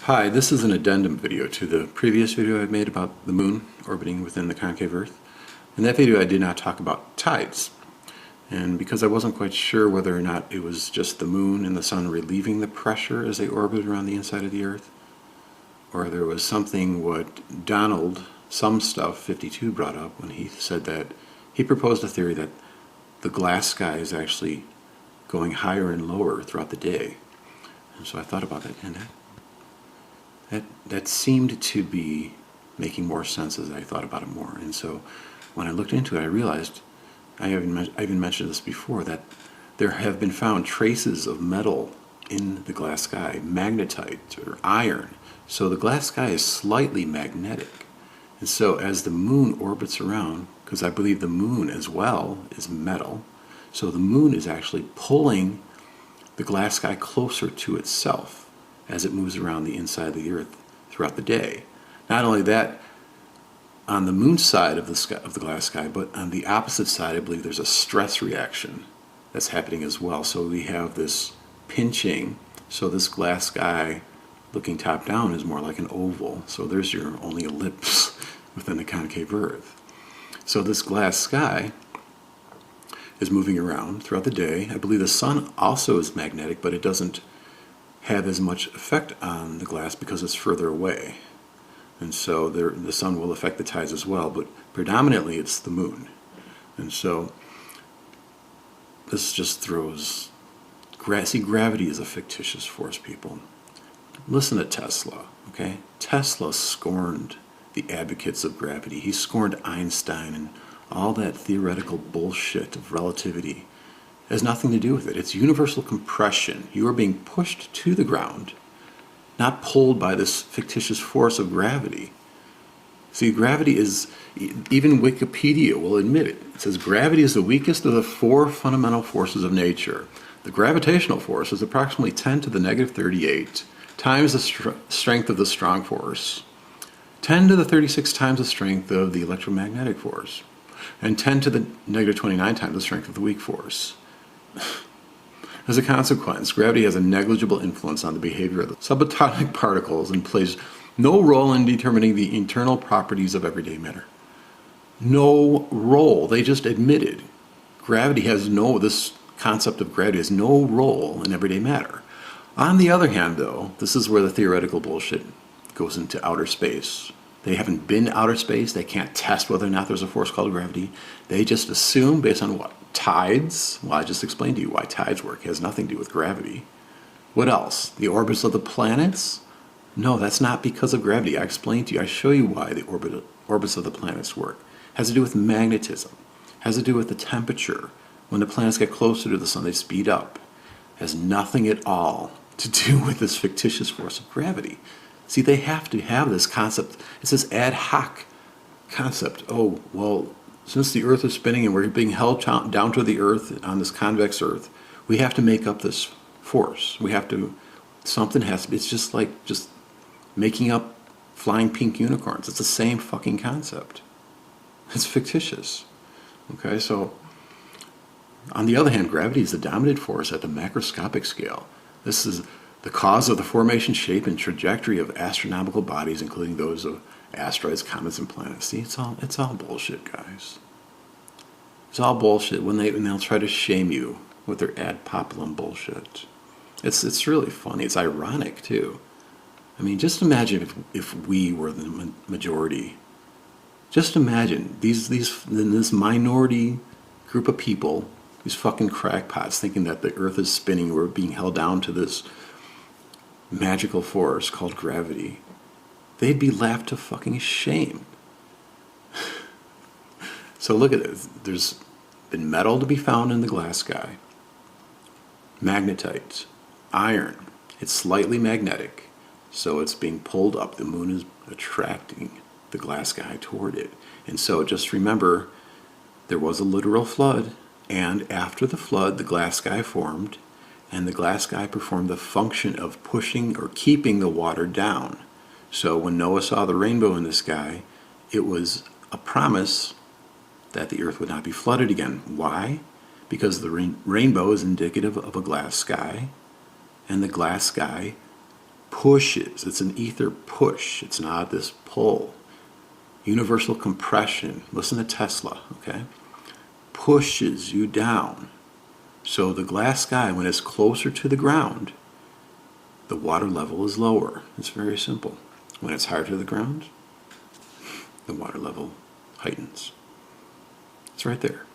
Hi, this is an addendum video to the previous video I made about the moon orbiting within the concave Earth. In that video I did not talk about tides, and because I wasn't quite sure whether or not it was just the moon and the sun relieving the pressure as they orbited around the inside of the Earth, or there was something what Donald Some Stuff 52 brought up when he said that he proposed a theory that the glass sky is actually going higher and lower throughout the day. And so I thought about that, and that seemed to be making more sense as I thought about it more. And so when I looked into it, I realized, I even mentioned this before, that there have been found traces of metal in the glass sky, magnetite or iron. So the glass sky is slightly magnetic. And so as the moon orbits around, because I believe the moon as well is metal, so the moon is actually pulling the glass sky closer to itself as it moves around the inside of the Earth throughout the day. Not only that, on the moon side of the glass sky, but on the opposite side, I believe there's a stress reaction that's happening as well. So we have this pinching. So this glass sky looking top down is more like an oval. So there's your only ellipse within the concave Earth. So this glass sky is moving around throughout the day. I believe the sun also is magnetic, but it doesn't have as much effect on the glass because it's further away. And so the sun will affect the tides as well, but predominantly it's the moon. And so this just throws... See, gravity is a fictitious force, people. Listen to Tesla, okay? Tesla scorned the advocates of gravity. He scorned Einstein and all that theoretical bullshit of relativity. It has nothing to do with it. It's universal compression. You are being pushed to the ground, not pulled by this fictitious force of gravity. See, gravity is, even Wikipedia will admit it. It says gravity is the weakest of the four fundamental forces of nature. The gravitational force is approximately 10 to the negative 38 times the strength of the strong force, 10 to the 36 times the strength of the electromagnetic force, and 10 to the negative 29 times the strength of the weak force. As a consequence, gravity has a negligible influence on the behavior of the subatomic particles and plays no role in determining the internal properties of everyday matter. No role. They just admitted gravity has this concept of gravity has no role in everyday matter. On the other hand, though, this is where the theoretical bullshit goes into outer space. They haven't been to outer space. They can't test whether or not there's a force called gravity. They just assume based on what? Tides? Well, I just explained to you why tides work. It has nothing to do with gravity. What else? The orbits of the planets? No, that's not because of gravity. I explained to you. I show you why the orbits of the planets work. It has to do with magnetism. It has to do with the temperature. When the planets get closer to the sun, they speed up. It has nothing at all to do with this fictitious force of gravity. See, they have to have this concept. It's this ad hoc concept. Oh, well, since the Earth is spinning and we're being held down to the Earth on this convex Earth, we have to make up this force. Something has to be. It's just like making up flying pink unicorns. It's the same fucking concept. It's fictitious. Okay, so on the other hand, gravity is the dominant force at the macroscopic scale. This is the cause of the formation, shape, and trajectory of astronomical bodies, including those of asteroids, comets, and planets. See, it's all bullshit, guys. It's all bullshit when they'll try to shame you with their ad populum bullshit. It's really funny. It's ironic too. I mean, just imagine if we were the majority. Just imagine this minority group of people, these fucking crackpots, thinking that the Earth is spinning. We're being held down to this magical force called gravity. They'd be laughed to fucking shame. So look at it. There's been metal to be found in the glass sky. Magnetite, iron. It's slightly magnetic, so it's being pulled up. The moon is attracting the glass sky toward it. And so just remember, there was a literal flood, and after the flood, the glass sky formed, and the glass sky performed the function of pushing or keeping the water down. So when Noah saw the rainbow in the sky, it was a promise that the Earth would not be flooded again. Why? Because the rainbow is indicative of a glass sky, and the glass sky pushes. It's an ether push. It's not this pull. Universal compression. Listen to Tesla, okay? Pushes you down. So the glass sky, when it's closer to the ground, the water level is lower. It's very simple. When it's higher to the ground, the water level heightens. It's right there.